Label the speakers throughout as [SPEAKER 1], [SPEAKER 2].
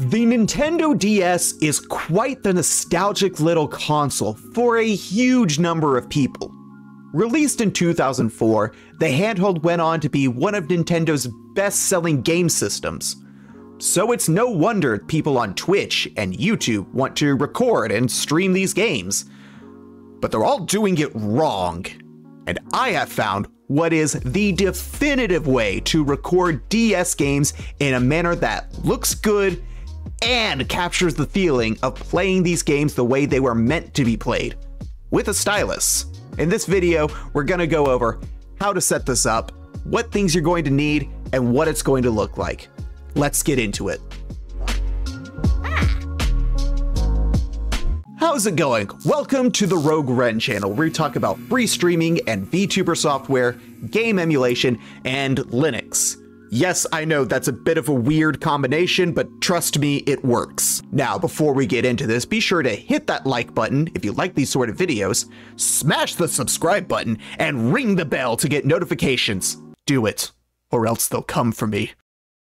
[SPEAKER 1] The Nintendo DS is quite the nostalgic little console for a huge number of people. Released in 2004, the handheld went on to be one of Nintendo's best-selling game systems. So it's no wonder people on Twitch and YouTube want to record and stream these games. But they're all doing it wrong. And I have found what is the definitive way to record DS games in a manner that looks good and captures the feeling of playing these games the way they were meant to be played, with a stylus. In this video, we're gonna go over how to set this up, what things you're going to need, and what it's going to look like. Let's get into it. How's it going? Welcome to the Rogue Ren channel, where we talk about free streaming and VTuber software, game emulation, and Linux. Yes, I know that's a bit of a weird combination, but trust me, it works. Now, before we get into this, be sure to hit that like button if you like these sort of videos, smash the subscribe button, and ring the bell to get notifications. Do it, or else they'll come for me.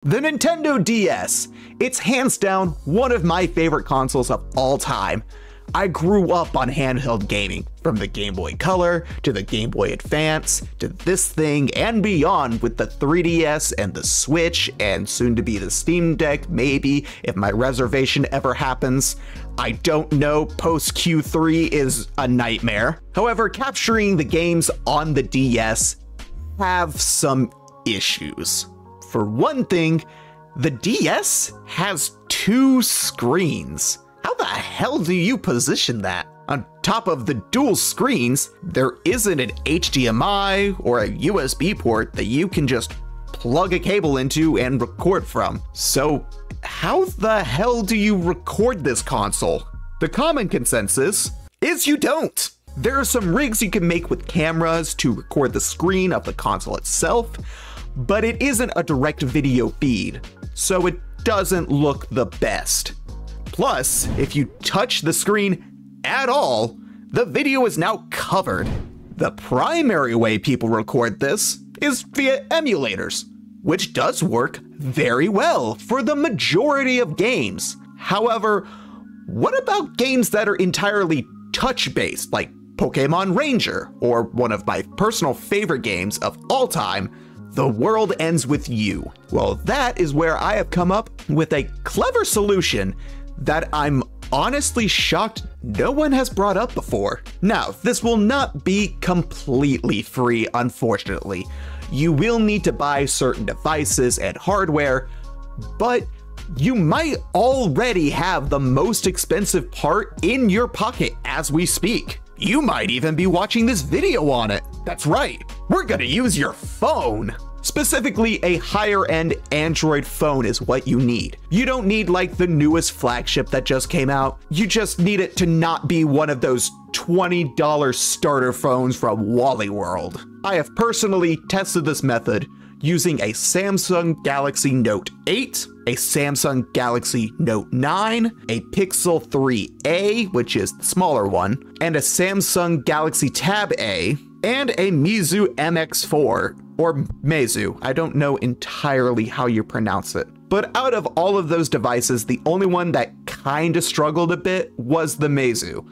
[SPEAKER 1] The Nintendo DS. It's hands down one of my favorite consoles of all time. I grew up on handheld gaming, from the Game Boy Color to the Game Boy Advance to this thing and beyond with the 3DS and the Switch and soon to be the Steam Deck, maybe, if my reservation ever happens. I don't know, post Q3 is a nightmare. However, capturing the games on the DS have some issues. For one thing, the DS has two screens. How the hell do you position that? On top of the dual screens, there isn't an HDMI or a USB port that you can just plug a cable into and record from. So how the hell do you record this console? The common consensus is you don't. There are some rigs you can make with cameras to record the screen of the console itself, but it isn't a direct video feed, so it doesn't look the best. Plus, if you touch the screen at all, the video is now covered. The primary way people record this is via emulators, which does work very well for the majority of games. However, what about games that are entirely touch-based, like Pokemon Ranger, or one of my personal favorite games of all time, The World Ends With You? Well, that is where I have come up with a clever solution that I'm honestly shocked no one has brought up before. Now, this will not be completely free, unfortunately. You will need to buy certain devices and hardware, but you might already have the most expensive part in your pocket as we speak. You might even be watching this video on it. That's right, we're gonna use your phone. Specifically, a higher-end Android phone is what you need. You don't need like the newest flagship that just came out. You just need it to not be one of those $20 starter phones from Wally World. I have personally tested this method using a Samsung Galaxy Note 8, a Samsung Galaxy Note 9, a Pixel 3a, which is the smaller one, and a Samsung Galaxy Tab A, and a Meizu MX4, or Meizu. I don't know entirely how you pronounce it. But out of all of those devices, the only one that kinda struggled a bit was the Meizu.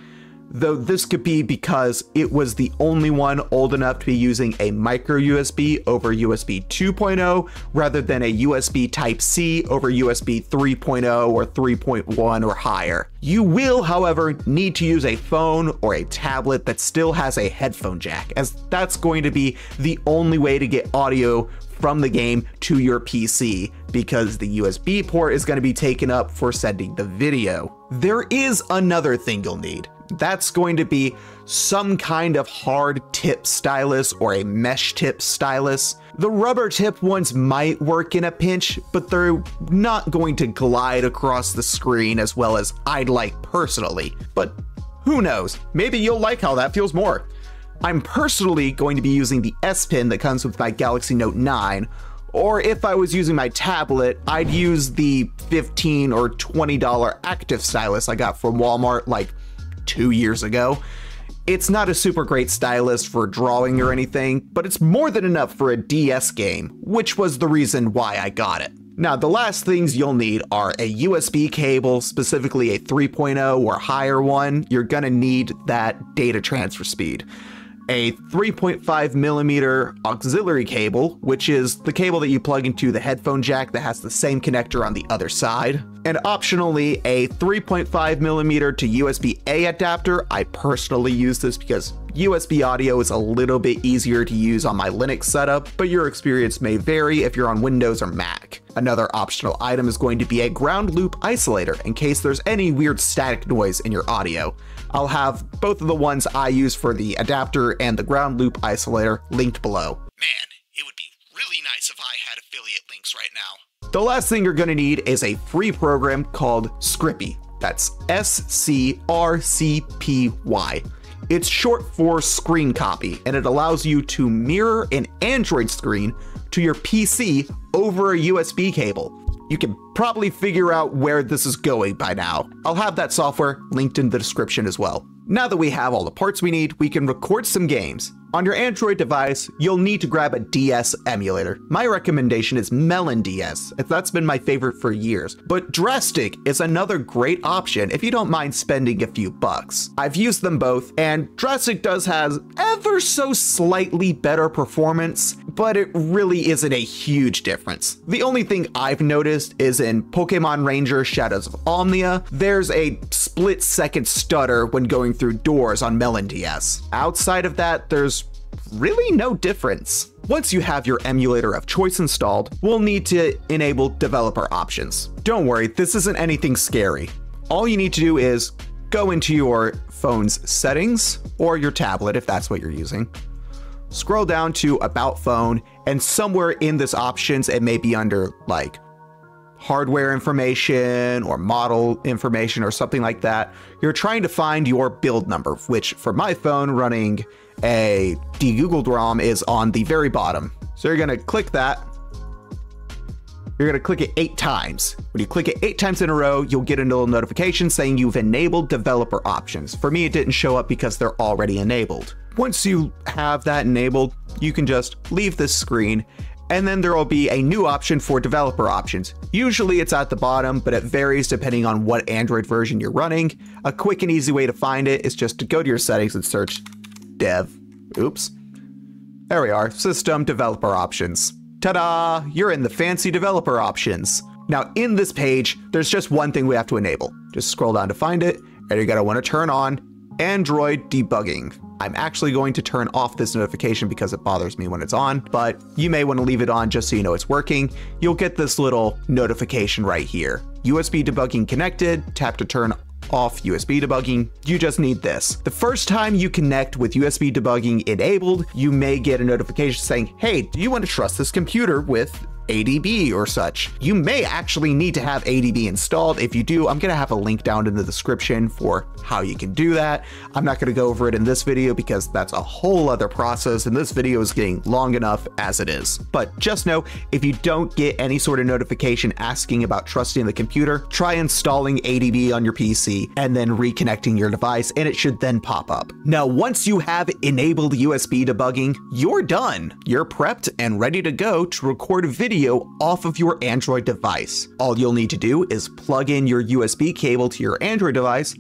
[SPEAKER 1] Though this could be because it was the only one old enough to be using a micro USB over USB 2.0 rather than a USB Type-C over USB 3.0 or 3.1 or higher. You will, however, need to use a phone or a tablet that still has a headphone jack, as that's going to be the only way to get audio from the game to your PC, because the USB port is going to be taken up for sending the video. There is another thing you'll need. That's going to be some kind of hard tip stylus or a mesh tip stylus. The rubber tip ones might work in a pinch, but they're not going to glide across the screen as well as I'd like personally. But who knows? Maybe you'll like how that feels more. I'm personally going to be using the S Pen that comes with my Galaxy Note 9, or if I was using my tablet, I'd use the $15 or $20 active stylus I got from Walmart like 2 years ago. It's not a super great stylus for drawing or anything, but it's more than enough for a DS game, which was the reason why I got it. Now, the last things you'll need are a USB cable, specifically a 3.0 or higher one. You're gonna need that data transfer speed. A 3.5 millimeter auxiliary cable, which is the cable that you plug into the headphone jack that has the same connector on the other side. And optionally, a 3.5 millimeter to USB-A adapter. I personally use this because USB audio is a little bit easier to use on my Linux setup, but your experience may vary if you're on Windows or Mac. Another optional item is going to be a ground loop isolator in case there's any weird static noise in your audio. I'll have both of the ones I use for the adapter and the ground loop isolator linked below.
[SPEAKER 2] Man, it would be really nice if I had affiliate links right now.
[SPEAKER 1] The last thing you're going to need is a free program called Scrippy. That's SCRCPY. It's short for screen copy, and it allows you to mirror an Android screen to your PC over a USB cable. You can probably figure out where this is going by now. I'll have that software linked in the description as well. Now that we have all the parts we need, we can record some games. On your Android device, you'll need to grab a DS emulator. My recommendation is Melon DS, as that's been my favorite for years. But Drastic is another great option if you don't mind spending a few bucks. I've used them both, and Drastic does have ever so slightly better performance, but it really isn't a huge difference. The only thing I've noticed is in Pokemon Ranger Shadows of Omnia, there's a split-second stutter when going through doors on Melon DS. Outside of that, there's really no difference. Once you have your emulator of choice installed, we'll need to enable developer options. Don't worry, this isn't anything scary. All you need to do is go into your phone's settings, or your tablet if that's what you're using. Scroll down to About Phone, and somewhere in this options, it may be under like hardware information or model information or something like that. You're trying to find your build number, which for my phone running a de-googled ROM is on the very bottom. So you're gonna click that. You're gonna click it 8 times. When you click it 8 times in a row, you'll get a little notification saying you've enabled developer options. For me, it didn't show up because they're already enabled. Once you have that enabled, you can just leave this screen, and then there will be a new option for developer options. Usually it's at the bottom, but it varies depending on what Android version you're running. A quick and easy way to find it is just to go to your settings and search dev. Oops. There we are, system developer options. Ta-da! You're in the fancy developer options. Now in this page, there's just one thing we have to enable. Just scroll down to find it, and you're gonna wanna turn on Android debugging. I'm actually going to turn off this notification because it bothers me when it's on, but you may want to leave it on just so you know it's working. You'll get this little notification right here. USB debugging connected, tap to turn off USB debugging. You just need this. The first time you connect with USB debugging enabled, you may get a notification saying, hey, do you want to trust this computer with ADB or such? You may actually need to have ADB installed. If you do, I'm gonna have a link down in the description for how you can do that. I'm not gonna go over it in this video because that's a whole other process, and this video is getting long enough as it is. But just know, if you don't get any sort of notification asking about trusting the computer, try installing ADB on your PC and then reconnecting your device, and it should then pop up. Now, once you have enabled USB debugging, you're done. You're prepped and ready to go to record video off of your Android device. All you'll need to do is plug in your USB cable to your Android device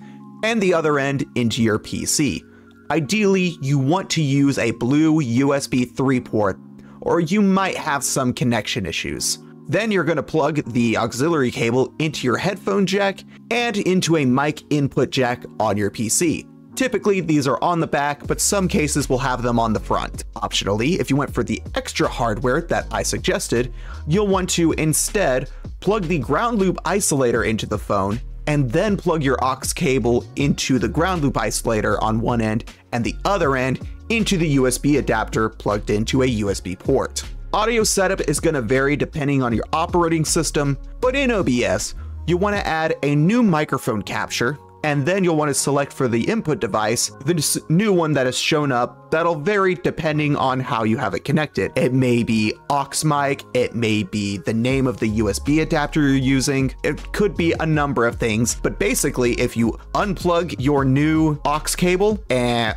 [SPEAKER 1] and the other end into your PC. Ideally, you want to use a blue USB 3 port, or you might have some connection issues. Then you're going to plug the auxiliary cable into your headphone jack and into a mic input jack on your PC. Typically, these are on the back, but some cases will have them on the front. Optionally, if you went for the extra hardware that I suggested, you'll want to instead plug the ground loop isolator into the phone, and then plug your aux cable into the ground loop isolator on one end, and the other end into the USB adapter plugged into a USB port. Audio setup is going to vary depending on your operating system, but in OBS, you want to add a new microphone capture, and then you'll want to select for the input device the new one that has shown up. That'll vary depending on how you have it connected. It may be aux mic, it may be the name of the USB adapter you're using, it could be a number of things, but basically if you unplug your new aux cable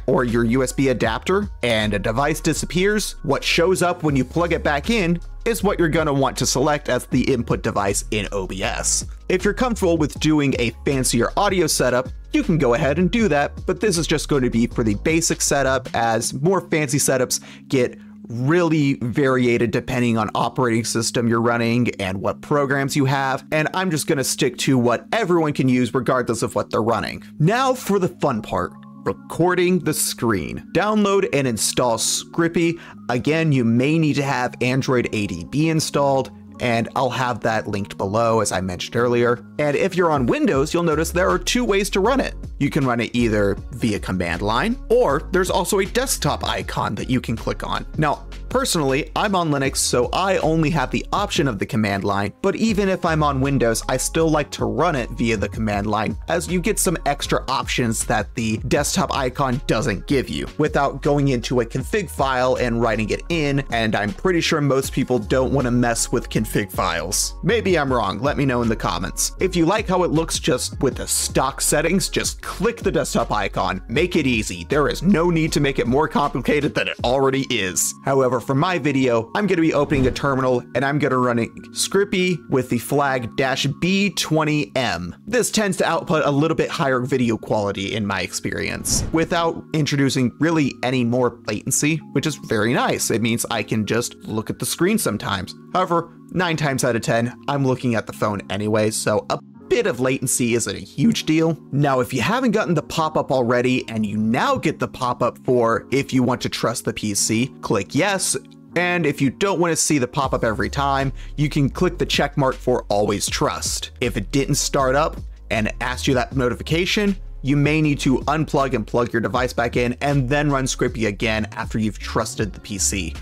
[SPEAKER 1] or your USB adapter and a device disappears, what shows up when you plug it back in is what you're going to want to select as the input device in OBS. If you're comfortable with doing a fancier audio setup, you can go ahead and do that, but this is just going to be for the basic setup, as more fancy setups get really variated depending on operating system you're running and what programs you have, and I'm just going to stick to what everyone can use regardless of what they're running. Now for the fun part. Recording the screen. Download and install Scrippy. Again, you may need to have Android ADB installed, and I'll have that linked below as I mentioned earlier. And if you're on Windows, you'll notice there are two ways to run it. You can run it either via command line, or there's also a desktop icon that you can click on. Now, personally, I'm on Linux, so I only have the option of the command line, but even if I'm on Windows, I still like to run it via the command line, as you get some extra options that the desktop icon doesn't give you, without going into a config file and writing it in, and I'm pretty sure most people don't want to mess with config files. Maybe I'm wrong, let me know in the comments. If you like how it looks just with the stock settings, just click the desktop icon. Make it easy. There is no need to make it more complicated than it already is. However, for my video, I'm going to be opening a terminal and I'm going to run Scrippy with the flag -B20M. This tends to output a little bit higher video quality in my experience, without introducing really any more latency, which is very nice. It means I can just look at the screen sometimes. However, 9 times out of 10, I'm looking at the phone anyway, so a bit of latency isn't a huge deal. Now, if you haven't gotten the pop-up already and you now get the pop-up for if you want to trust the PC, click yes. And if you don't want to see the pop-up every time, you can click the check mark for always trust. If it didn't start up and asked you that notification, you may need to unplug and plug your device back in and then run Scrippy again after you've trusted the PC.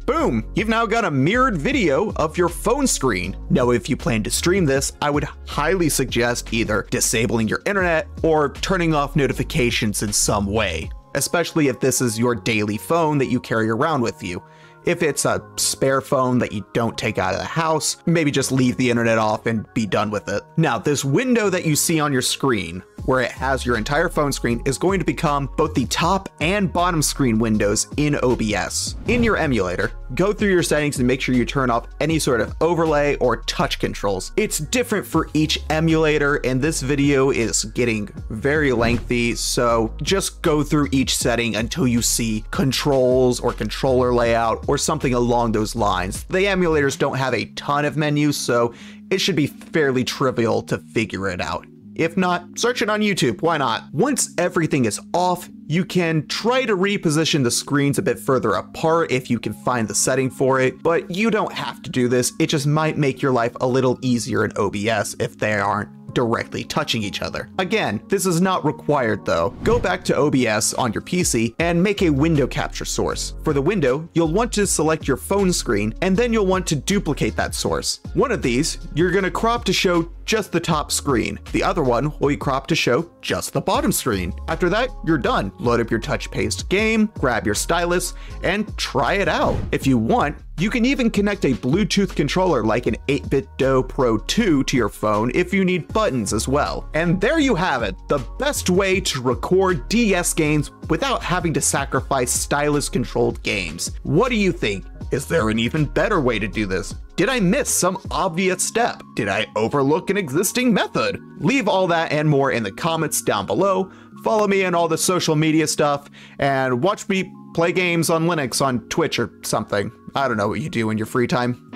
[SPEAKER 1] Boom! You've now got a mirrored video of your phone screen. Now, if you plan to stream this, I would highly suggest either disabling your internet or turning off notifications in some way, especially if this is your daily phone that you carry around with you. If it's a spare phone that you don't take out of the house, maybe just leave the internet off and be done with it. Now, this window that you see on your screen, where it has your entire phone screen, is going to become both the top and bottom screen windows in OBS. In your emulator, go through your settings and make sure you turn off any sort of overlay or touch controls. It's different for each emulator, and this video is getting very lengthy, so just go through each setting until you see controls or controller layout or something along those lines. The emulators don't have a ton of menus, so it should be fairly trivial to figure it out. If not, search it on YouTube, why not? Once everything is off, you can try to reposition the screens a bit further apart if you can find the setting for it, but you don't have to do this. It just might make your life a little easier in OBS if they aren't directly touching each other. Again, this is not required though. Go back to OBS on your PC and make a window capture source. For the window, you'll want to select your phone screen and then you'll want to duplicate that source. One of these, you're going to crop to show just the top screen. The other one will be cropped to show just the bottom screen. After that, you're done. Load up your touch paste game, grab your stylus, and try it out. If you want, you can even connect a Bluetooth controller like an 8BitDo Pro 2 to your phone if you need buttons as well. And there you have it, the best way to record DS games without having to sacrifice stylus-controlled games. What do you think? Is there an even better way to do this? Did I miss some obvious step? Did I overlook an existing method? Leave all that and more in the comments down below. Follow me on all the social media stuff, and watch me play games on Linux on Twitch or something. I don't know what you do in your free time.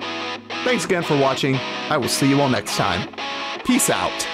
[SPEAKER 1] Thanks again for watching. I will see you all next time. Peace out.